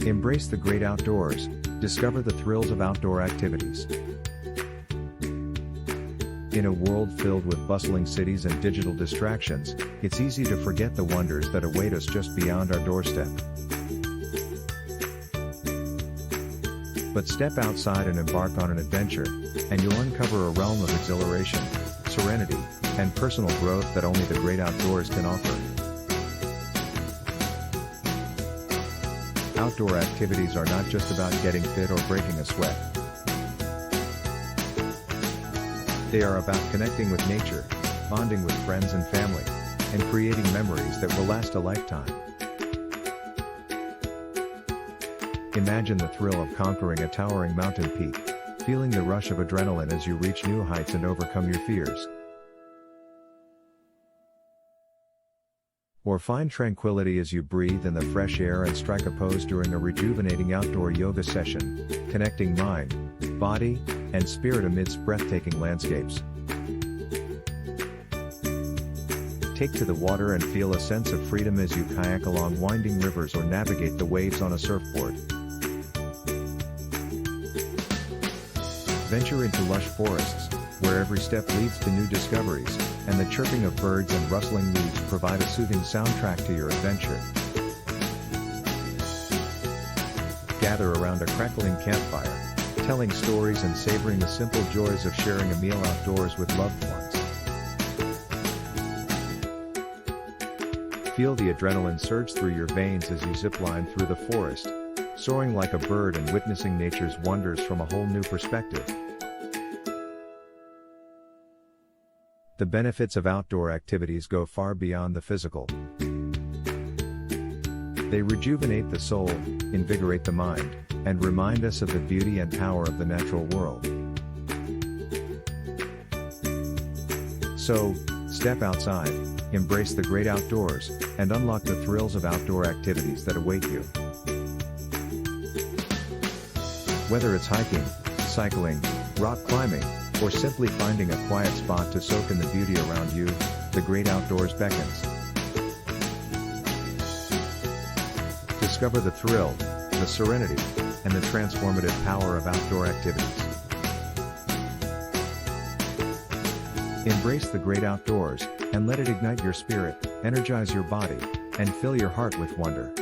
Embrace the great outdoors, discover the thrills of outdoor activities. In a world filled with bustling cities and digital distractions, it's easy to forget the wonders that await us just beyond our doorstep. But step outside and embark on an adventure, and you'll uncover a realm of exhilaration, serenity, and personal growth that only the great outdoors can offer. Outdoor activities are not just about getting fit or breaking a sweat. They are about connecting with nature, bonding with friends and family, and creating memories that will last a lifetime. Imagine the thrill of conquering a towering mountain peak, feeling the rush of adrenaline as you reach new heights and overcome your fears. Or find tranquility as you breathe in the fresh air and strike a pose during a rejuvenating outdoor yoga session, connecting mind, body, and spirit amidst breathtaking landscapes. Take to the water and feel a sense of freedom as you kayak along winding rivers or navigate the waves on a surfboard. Venture into lush forests, where every step leads to new discoveries, and the chirping of birds and rustling leaves provide a soothing soundtrack to your adventure. Gather around a crackling campfire, telling stories and savoring the simple joys of sharing a meal outdoors with loved ones. Feel the adrenaline surge through your veins as you zipline through the forest, soaring like a bird and witnessing nature's wonders from a whole new perspective. The benefits of outdoor activities go far beyond the physical. They rejuvenate the soul, invigorate the mind, and remind us of the beauty and power of the natural world. So, step outside, embrace the great outdoors, and unlock the thrills of outdoor activities that await you. Whether it's hiking, cycling, rock climbing, or simply finding a quiet spot to soak in the beauty around you, the great outdoors beckons. Discover the thrill, the serenity, and the transformative power of outdoor activities. Embrace the great outdoors, and let it ignite your spirit, energize your body, and fill your heart with wonder.